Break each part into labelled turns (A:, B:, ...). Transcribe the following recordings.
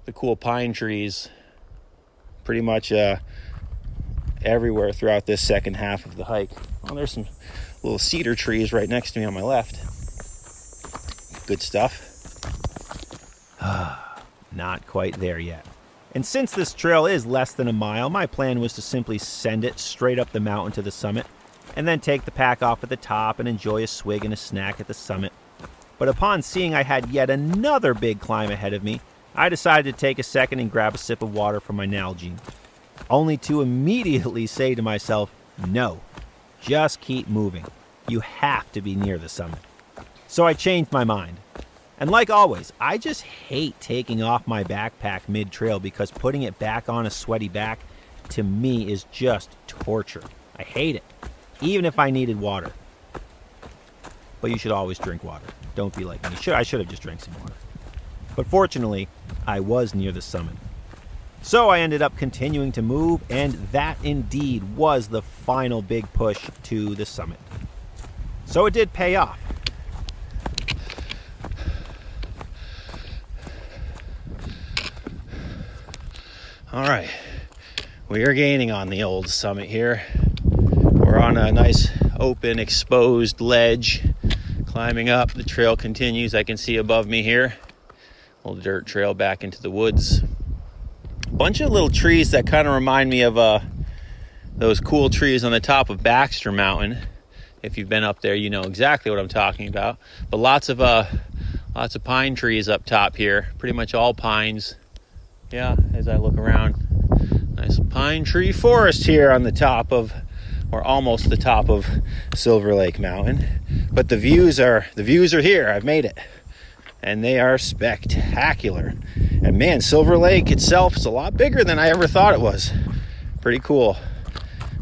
A: the cool pine trees pretty much everywhere throughout this second half of the hike. Well, there's some little cedar trees right next to me on my left. Good stuff. Not quite there yet. And since this trail is less than a mile, my plan was to simply send it straight up the mountain to the summit, and then take the pack off at the top and enjoy a swig and a snack at the summit. But upon seeing I had yet another big climb ahead of me, I decided to take a second and grab a sip of water from my Nalgene, only to immediately say to myself, no, just keep moving. You have to be near the summit. So I changed my mind. And like always, I just hate taking off my backpack mid-trail because putting it back on a sweaty back, to me, is just torture. I hate it, even if I needed water. But you should always drink water. Don't be like me. I should have just drank some water. But fortunately, I was near the summit. So I ended up continuing to move, and that indeed was the final big push to the summit. So it did pay off. All right, we are gaining on the old summit here. We're on a nice open exposed ledge climbing up. The trail continues. I can see above me here a little dirt trail back into the woods. Bunch of little trees that kind of remind me of those cool trees on the top of Baxter Mountain. If you've been up there, you know exactly what I'm talking about. But lots of pine trees up top here. Pretty much all pines. Yeah, as I look around, nice pine tree forest here on the top of, or almost the top of, Silver Lake Mountain. But the views are here. I've made it, and they are spectacular. And man, Silver Lake itself is a lot bigger than I ever thought it was. Pretty cool.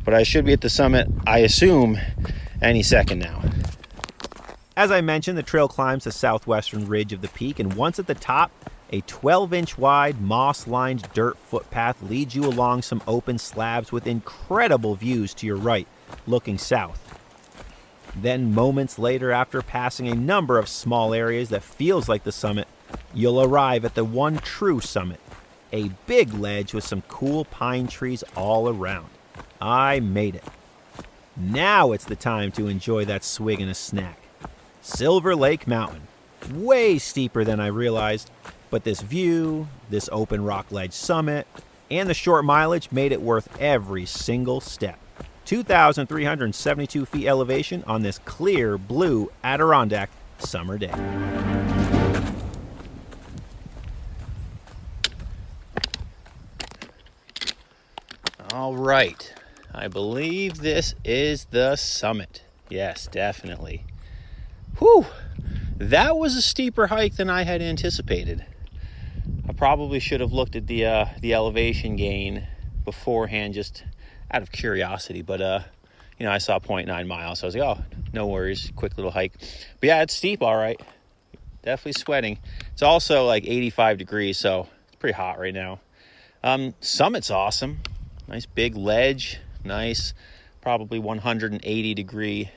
A: But I should be at the summit, I assume, any second now. As I mentioned, the trail climbs the southwestern ridge of the peak, and once at the top, a 12-inch wide, moss-lined dirt footpath leads you along some open slabs with incredible views to your right, looking south. Then, moments later, after passing a number of small areas that feels like the summit, you'll arrive at the one true summit, a big ledge with some cool pine trees all around. I made it. Now it's the time to enjoy that swig and a snack. Silver Lake Mountain. Way steeper than I realized. But this view, this open rock ledge summit, and the short mileage made it worth every single step. 2,372 feet elevation on this clear blue Adirondack summer day. All right, I believe this is the summit. Yes, definitely. Whew, that was a steeper hike than I had anticipated. I probably should have looked at the elevation gain beforehand, just out of curiosity. But I saw 0.9 miles, so I was like, oh, no worries, quick little hike. But yeah, it's steep, all right. Definitely sweating. It's also like 85 degrees, so it's pretty hot right now. Summit's awesome. Nice big ledge, nice, probably 180 degree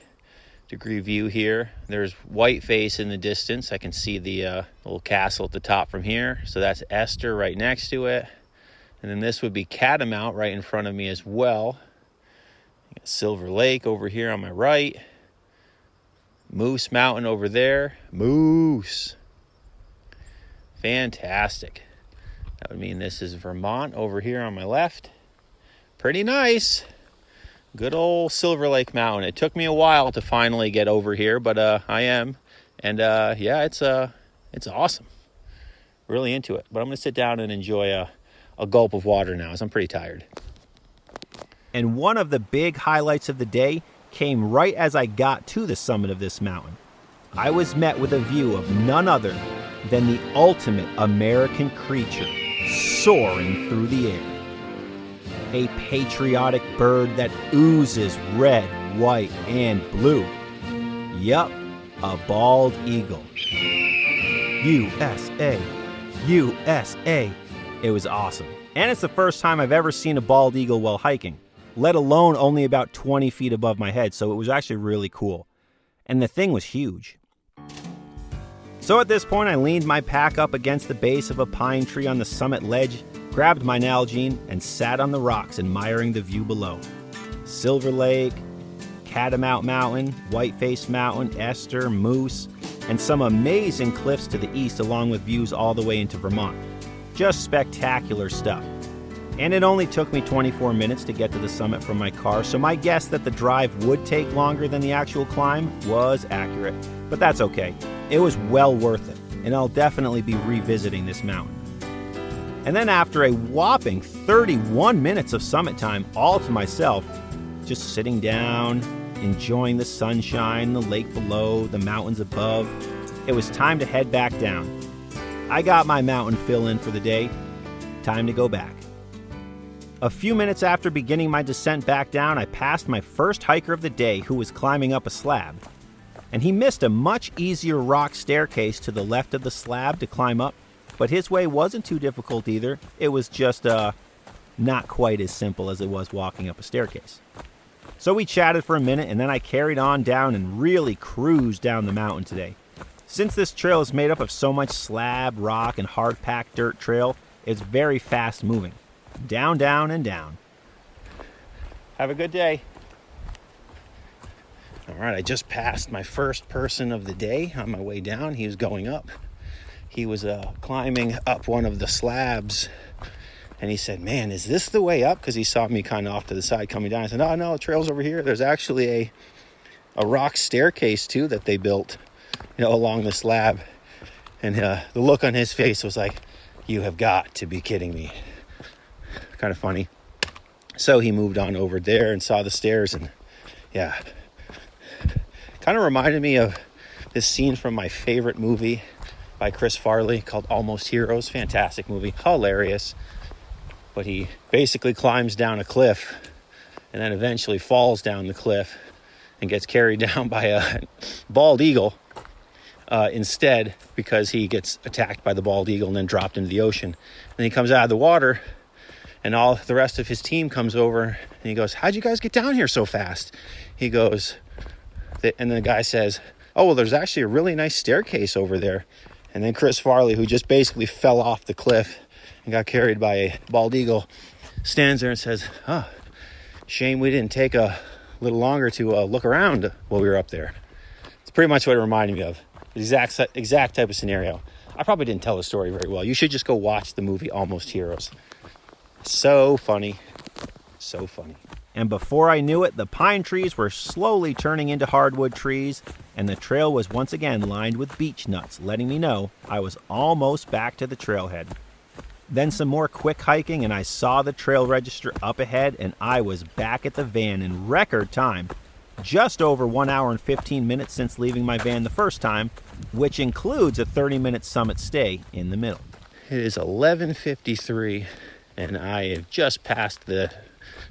A: view here. There's Whiteface in the distance. I can see the little castle at the top from here. So that's Esther right next to it. And then this would be Catamount right in front of me as well. Got Silver Lake over here on my right. Moose Mountain over there. Moose. Fantastic. That would mean this is Vermont over here on my left. Pretty nice. Good old Silver Lake Mountain. It took me a while to finally get over here, but I am. And yeah, it's awesome. Really into it. But I'm going to sit down and enjoy a gulp of water now, as I'm pretty tired. And one of the big highlights of the day came right as I got to the summit of this mountain. I was met with a view of none other than the ultimate American creature soaring through the air. A patriotic bird that oozes red, white, and blue. Yup, a bald eagle. USA, USA. It was awesome. And it's the first time I've ever seen a bald eagle while hiking, let alone only about 20 feet above my head, so it was actually really cool. And the thing was huge. So at this point, I leaned my pack up against the base of a pine tree on the summit ledge, grabbed my Nalgene, and sat on the rocks admiring the view below. Silver Lake, Catamount Mountain, Whiteface Mountain, Esther, Moose, and some amazing cliffs to the east along with views all the way into Vermont. Just spectacular stuff. And it only took me 24 minutes to get to the summit from my car, so my guess that the drive would take longer than the actual climb was accurate. But that's okay. It was well worth it, and I'll definitely be revisiting this mountain. And then after a whopping 31 minutes of summit time all to myself, just sitting down, enjoying the sunshine, the lake below, the mountains above, it was time to head back down. I got my mountain fill in for the day. Time to go back. A few minutes after beginning my descent back down, I passed my first hiker of the day who was climbing up a slab. And he missed a much easier rock staircase to the left of the slab to climb up, but his way wasn't too difficult either. It was just not quite as simple as it was walking up a staircase. So we chatted for a minute, and then I carried on down and really cruised down the mountain today. Since this trail is made up of so much slab, rock, and hard-packed dirt trail, it's very fast-moving. Down, down, and down. Have a good day. All right, I just passed my first person of the day on my way down. He was going up. He was climbing up one of the slabs, and he said, "Man, is this the way up?" Because he saw me kind of off to the side coming down. I said, "No, the trail's over here. There's actually a rock staircase, too, that they built, along the slab." And the look on his face was like, "You have got to be kidding me." Kind of funny. So he moved on over there and saw the stairs, and yeah, kind of reminded me of this scene from my favorite movie by Chris Farley called Almost Heroes. Fantastic movie, hilarious. But he basically climbs down a cliff and then eventually falls down the cliff and gets carried down by a bald eagle instead, because he gets attacked by the bald eagle and then dropped into the ocean. And he comes out of the water, and all the rest of his team comes over, and he goes, "How'd you guys get down here so fast?" He goes, and the guy says, "Oh, well, there's actually a really nice staircase over there." And then Chris Farley, who just basically fell off the cliff and got carried by a bald eagle, stands there and says, "Oh, shame we didn't take a little longer to look around while we were up there." It's pretty much what it reminded me of. The exact type of scenario. I probably didn't tell the story very well. You should just go watch the movie Almost Heroes. So funny. So funny. And before I knew it, the pine trees were slowly turning into hardwood trees, and the trail was once again lined with beech nuts, letting me know I was almost back to the trailhead. Then some more quick hiking, and I saw the trail register up ahead, and I was back at the van in record time. Just over 1 hour and 15 minutes since leaving my van the first time, which includes a 30-minute summit stay in the middle. It is 11:53. And I have just passed the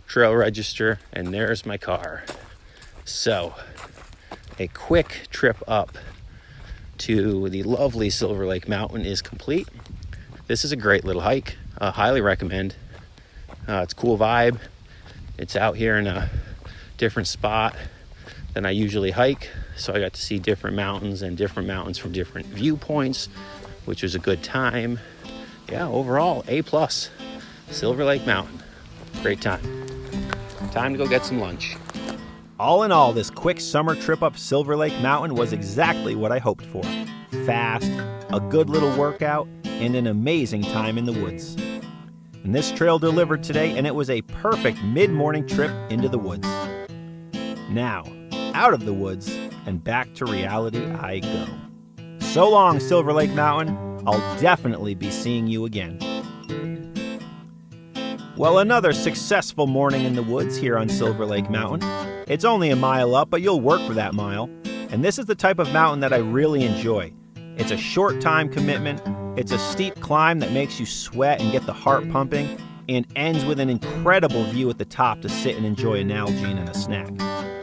A: trail register, and there's my car. So, a quick trip up to the lovely Silver Lake Mountain is complete. This is a great little hike. Highly recommend. It's a cool vibe. It's out here in a different spot than I usually hike. So I got to see different mountains from different viewpoints, which was a good time. Yeah, overall, A+. Silver Lake Mountain. Great time. Time to go get some lunch. All in all, this quick summer trip up Silver Lake Mountain was exactly what I hoped for. Fast, a good little workout, and an amazing time in the woods. And this trail delivered today, and it was a perfect mid-morning trip into the woods. Now, out of the woods and back to reality I go. So long, Silver Lake Mountain. I'll definitely be seeing you again. Well, another successful morning in the woods here on Silver Lake Mountain. It's only a mile up, but you'll work for that mile. And this is the type of mountain that I really enjoy. It's a short time commitment, it's a steep climb that makes you sweat and get the heart pumping, and ends with an incredible view at the top to sit and enjoy a Nalgene and a snack.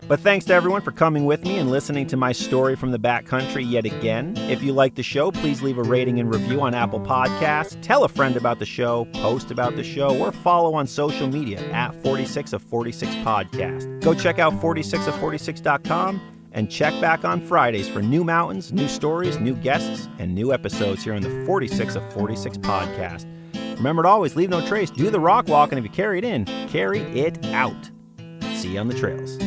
A: But thanks to everyone for coming with me and listening to my story from the backcountry yet again. If you like the show, please leave a rating and review on Apple Podcasts. Tell a friend about the show, post about the show, or follow on social media at 46 of 46 Podcast. Go check out 46of46.com And check back on Fridays for new mountains, new stories, new guests, and new episodes here on the 46 of 46 podcast. Remember to always leave no trace, do the rock walk, and if you carry it in, carry it out. See you on the trails.